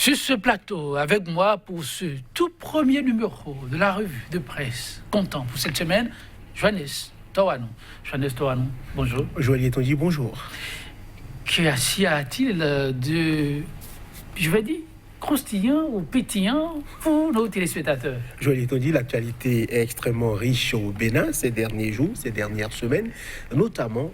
Sur ce plateau, avec moi pour ce tout premier numéro de la revue de presse, comptant pour cette semaine, Johannes Toano. Johannes Toano, bonjour. Joël Tondy, bonjour. Qu'y a-t-il de, je vais dire, croustillant ou pétillant pour nos téléspectateurs? Joël Tondy, l'actualité est extrêmement riche au Bénin ces derniers jours, ces dernières semaines, notamment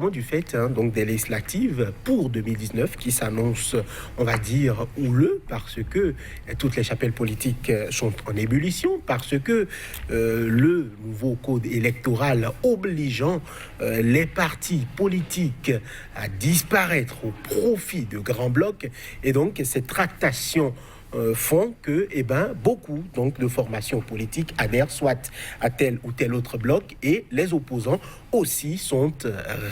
du fait donc des législatives pour 2019 qui s'annoncent, on va dire, houleux parce que toutes les chapelles politiques sont en ébullition, parce que le nouveau code électoral obligeant les partis politiques à disparaître au profit de grands blocs. Et donc, ces tractations font que beaucoup donc, de formations politiques adhèrent soit à tel ou tel autre bloc, et les opposants aussi sont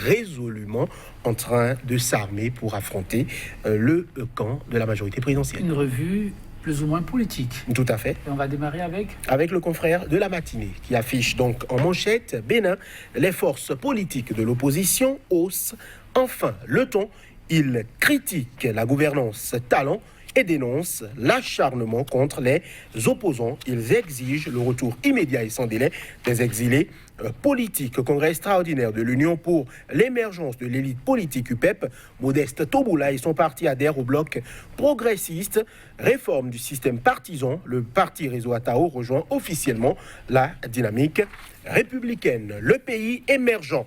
résolument en train de s'armer pour affronter le camp de la majorité présidentielle. Une revue plus ou moins politique. Tout à fait. Et on va démarrer avec le confrère de la matinée qui affiche donc en manchette: Bénin, les forces politiques de l'opposition haussent enfin le ton. Ils critiquent la gouvernance talent et dénoncent l'acharnement contre les opposants. Ils exigent le retour immédiat et sans délai des exilés politiques. Congrès extraordinaire de l'Union pour l'émergence de l'élite politique UPEP, Modeste Toboula et son parti adhèrent au bloc progressiste. Réforme du système partisan, le parti Réseau Atao rejoint officiellement la dynamique républicaine. Le pays émergent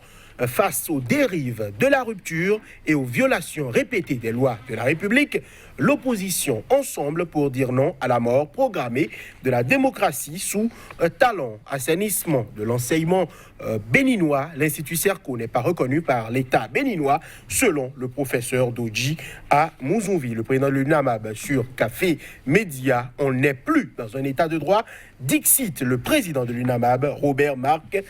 face aux dérives de la rupture et aux violations répétées des lois de la République, l'opposition ensemble pour dire non à la mort programmée de la démocratie sous talent. Assainissement de l'enseignement béninois, l'Institut Serco n'est pas reconnu par l'État béninois, selon le professeur Dodji à Mouzoumvi. Le président de l'UNAMAB sur Café Média: on n'est plus dans un état de droit. Dixit le président de l'UNAMAB, Robert Marc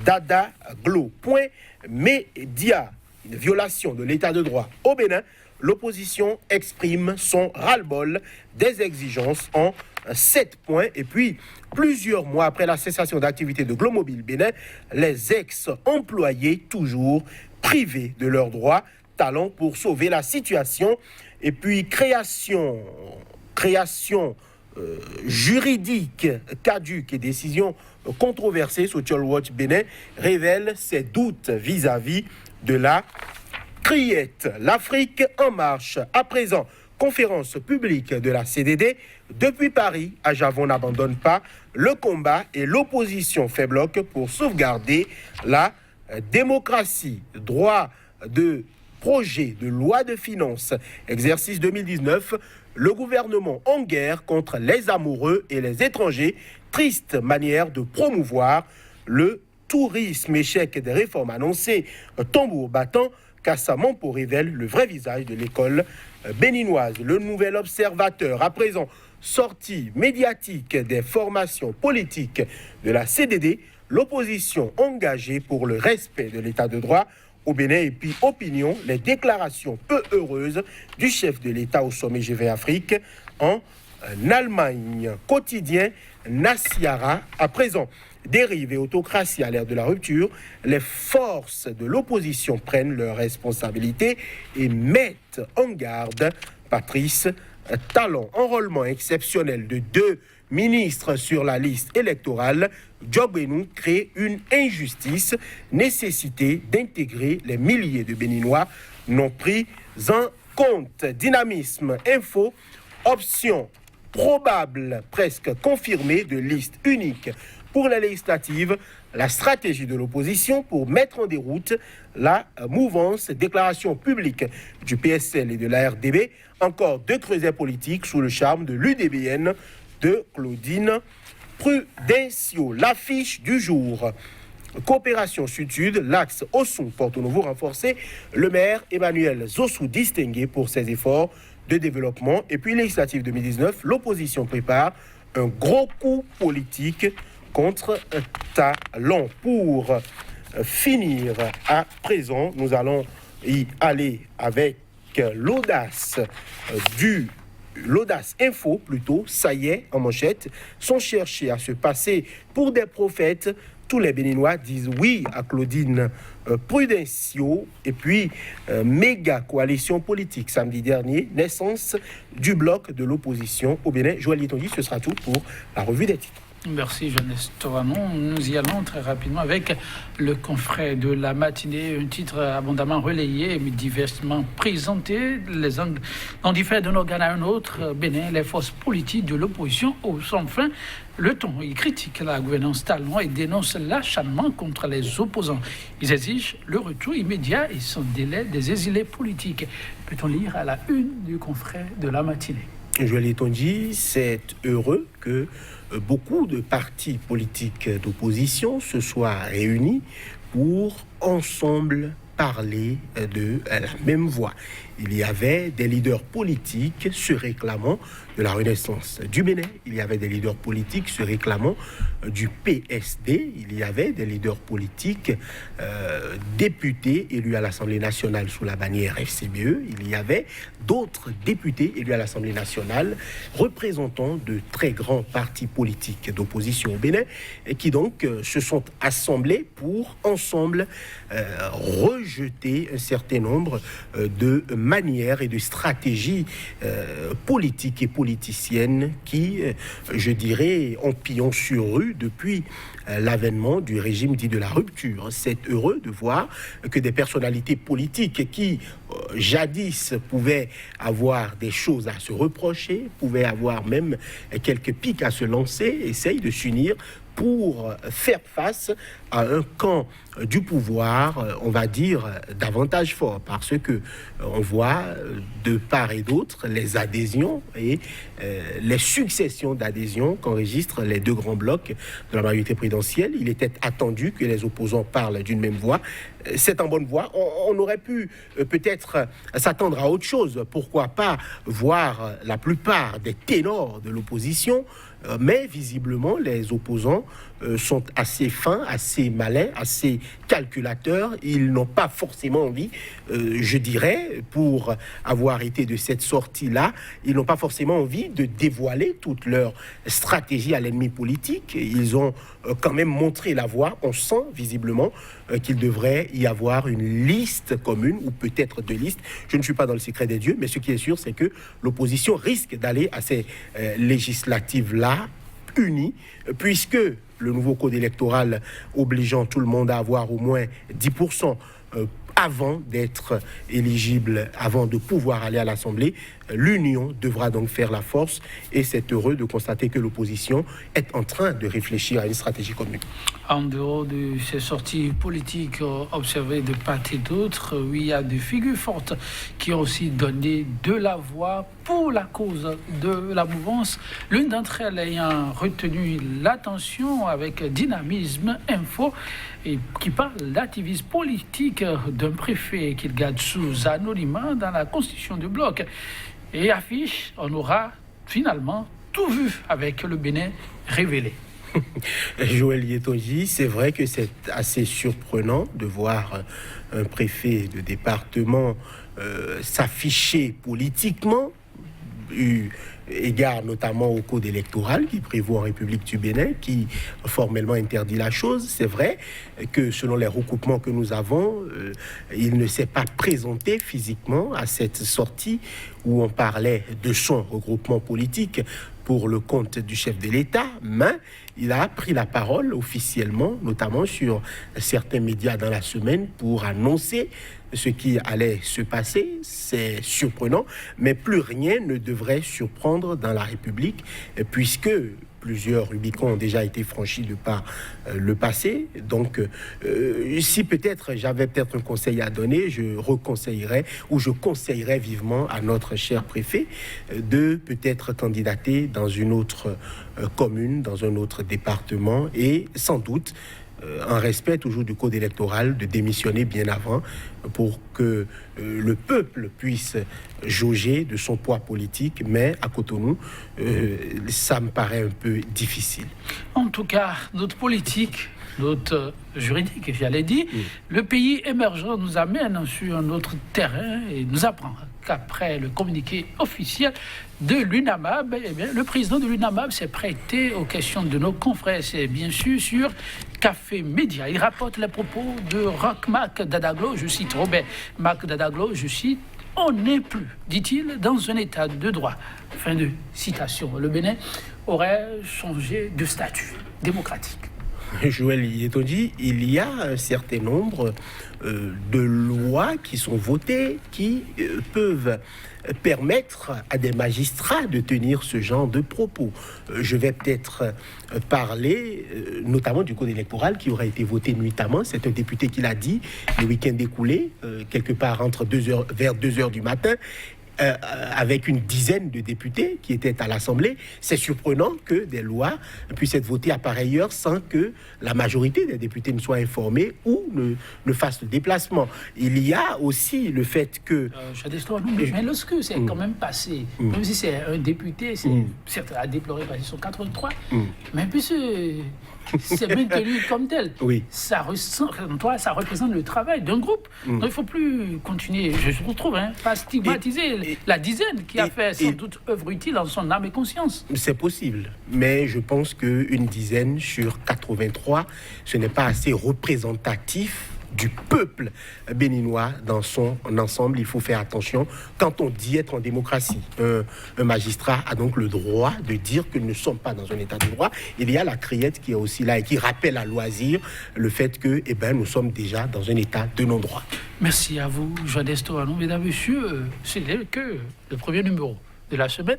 Dada Glo. Point média, une violation de l'état de droit au Bénin. L'opposition exprime son ras-le-bol des exigences en 7 points. Et puis, plusieurs mois après la cessation d'activité de Glomobile Bénin, les ex-employés toujours privés de leurs droits. Talent pour sauver la situation. Et puis, création juridique caduque et décision controversée, Social Watch Bénin révèle ses doutes vis-à-vis de la criette. L'Afrique en marche à présent. Conférence publique de la CDD. Depuis Paris, Ajavon n'abandonne pas le combat et l'opposition fait bloc pour sauvegarder la démocratie. Droit de projet de loi de finances, exercice 2019, le gouvernement en guerre contre les amoureux et les étrangers. Triste manière de promouvoir le tourisme. Échec des réformes annoncées. Tambour battant, Kassamampo révèle le vrai visage de l'école béninoise. Le nouvel observateur, à présent, sortie médiatique des formations politiques de la CDD, l'opposition engagée pour le respect de l'état de droit au Bénin. Et puis opinion, les déclarations peu heureuses du chef de l'État au sommet G20 Afrique en Allemagne. Quotidien Nasiara, à présent, dérive et autocratie à l'ère de la rupture, les forces de l'opposition prennent leurs responsabilités et mettent en garde Patrice Talon. Enrôlement exceptionnel de 2 ministres sur la liste électorale. Djobrenou crée une injustice. Nécessité d'intégrer les milliers de Béninois non pris en compte. Dynamisme info, option probable, presque confirmée, de liste unique pour les législatives. La stratégie de l'opposition pour mettre en déroute la mouvance. Déclaration publique du PSL et de la RDB. Encore 2 creusets politiques sous le charme de l'UDBN de Claudine Prudencio. L'affiche du jour: Coopération Sud-Sud, l'axe Ossou-Porto Novo renforcé. Le maire Emmanuel Zossou distingué pour ses efforts de développement. Et puis législative 2019, l'opposition prépare un gros coup politique contre Talon. Pour finir à présent, nous allons y aller avec l'audace info plutôt. Ça y est, en manchette, sont cherchés à se passer pour des prophètes tous les Béninois disent oui à Claudine Prudencio. Et puis, méga coalition politique samedi dernier, naissance du bloc de l'opposition au Bénin. Joël Yetonji, ce sera tout pour la revue des titres. Merci Jeunesse Toranon. Nous y allons très rapidement avec le confrère de la matinée, un titre abondamment relayé mais diversement présenté. Les angles en diffèrent d'un organe à un autre. Bénin, les forces politiques de l'opposition au sans fin. Le ton, ils critiquent la gouvernance Talon et dénoncent l'acharnement contre les opposants. Ils exigent le retour immédiat et sans délai des exilés politiques. Peut-on lire à la une du confrère de la matinée? Joël Yetonji, c'est heureux que beaucoup de partis politiques d'opposition se soient réunis pour ensemble parler de la même voix. Il y avait des leaders politiques se réclamant de la renaissance du Bénin. Il y avait des leaders politiques se réclamant du PSD. Il y avait des leaders politiques députés élus à l'Assemblée nationale sous la bannière FCBE. Il y avait d'autres députés élus à l'Assemblée nationale représentant de très grands partis politiques d'opposition au Bénin et qui donc se sont assemblés pour ensemble rejeter un certain nombre de manières et de stratégies politiques et politiciennes qui, je dirais, ont pillon sur rue depuis l'avènement du régime dit de la rupture. C'est heureux de voir que des personnalités politiques qui, jadis, pouvaient avoir des choses à se reprocher, pouvaient avoir même quelques pics à se lancer, essayent de s'unir pour faire face à un camp du pouvoir, on va dire, davantage fort, parce que on voit de part et d'autre les adhésions et les successions d'adhésions qu'enregistrent les deux grands blocs de la majorité présidentielle. Il était attendu que les opposants parlent d'une même voix. C'est en bonne voie. On aurait pu peut-être s'attendre à autre chose. Pourquoi pas voir la plupart des ténors de l'opposition, mais visiblement les opposants sont assez fins, assez malins, assez calculateurs. Ils n'ont pas forcément envie, je dirais, pour avoir été de cette sortie-là, ils n'ont pas forcément envie de dévoiler toute leur stratégie à l'ennemi politique. Ils ont quand même montré la voie. On sent visiblement qu'il devrait y avoir une liste commune, ou peut-être deux listes. Je ne suis pas dans le secret des dieux, mais ce qui est sûr, c'est que l'opposition risque d'aller à ces législatives-là unie, puisque le nouveau code électoral obligeant tout le monde à avoir au moins 10% avant d'être éligible, avant de pouvoir aller à l'Assemblée, l'union devra donc faire la force, et c'est heureux de constater que l'opposition est en train de réfléchir à une stratégie commune. En dehors de ces sorties politiques observées de part et d'autre, oui, il y a des figures fortes qui ont aussi donné de la voix pour la cause de la mouvance. L'une d'entre elles ayant retenu l'attention avec dynamisme info et qui parle d'activisme politique d'un préfet qu'il garde sous anonymat dans la constitution du bloc. Et affiche, on aura finalement tout vu avec le Bénin révélé. Joël Yetonji, c'est vrai que c'est assez surprenant de voir un préfet de département s'afficher politiquement, eu égard notamment au code électoral qui prévaut en République du Bénin, qui formellement interdit la chose. C'est vrai que selon les recoupements que nous avons, il ne s'est pas présenté physiquement à cette sortie où on parlait de son regroupement politique pour le compte du chef de l'État, mais il a pris la parole officiellement, notamment sur certains médias dans la semaine, pour annoncer ce qui allait se passer. C'est surprenant, mais plus rien ne devrait surprendre dans la République, puisque plusieurs Rubicons ont déjà été franchis de par le passé. Donc, si peut-être j'avais peut-être un conseil à donner, je reconseillerais ou je conseillerais vivement à notre cher préfet de peut-être candidater dans une autre commune, dans un autre département, et sans doute en respect toujours du code électoral, de démissionner bien avant pour que le peuple puisse jauger de son poids politique. Mais à Cotonou, ça me paraît un peu difficile. En tout cas, notre politique, notre juridique, j'allais dire, le pays émergent nous amène sur un autre terrain et nous apprend qu'après le communiqué officiel de l'UNAMAB, eh bien, le président de l'UNAMAB s'est prêté aux questions de nos confrères. C'est bien sûr sur Café Média. Il rapporte les propos de Roch Marc Dadaglo, je cite Robert Marc Dadaglo, je cite: on n'est plus, dit-il, dans un état de droit. Fin de citation. Le Bénin aurait changé de statut démocratique. Joël Yetondi, il y a un certain nombre de lois qui sont votées qui peuvent permettre à des magistrats de tenir ce genre de propos. Je vais peut-être parler notamment du code électoral qui aurait été voté nuitamment. C'est un député qui l'a dit le week-end écoulé, quelque part vers 2 heures du matin. Avec une dizaine de députés qui étaient à l'Assemblée, c'est surprenant que des lois puissent être votées à pareille heure sans que la majorité des députés ne soient informés ou ne fassent le déplacement. Il y a aussi le fait que... mais lorsque c'est quand même passé, même si c'est un député, c'est certes à déplorer parce qu'ils sont 83, mais puis c'est maintenu comme tel. Oui. Ça représente le travail d'un groupe. Donc il ne faut plus continuer, je retrouve, pas stigmatiser la dizaine qui a fait sans doute œuvre utile en son âme et conscience. C'est possible, mais je pense qu'une dizaine sur 83, ce n'est pas assez représentatif du peuple béninois dans son ensemble. Il faut faire attention quand on dit être en démocratie. Un magistrat a donc le droit de dire que nous ne sommes pas dans un état de droit. Il y a la criette qui est aussi là et qui rappelle à loisir le fait que nous sommes déjà dans un état de non-droit. Merci à vous, Joannès Toano. Mesdames, Messieurs, ce n'est que le premier numéro de la semaine.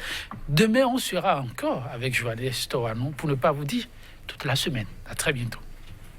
Demain, on sera encore avec Joannès Toano pour ne pas vous dire toute la semaine. À très bientôt.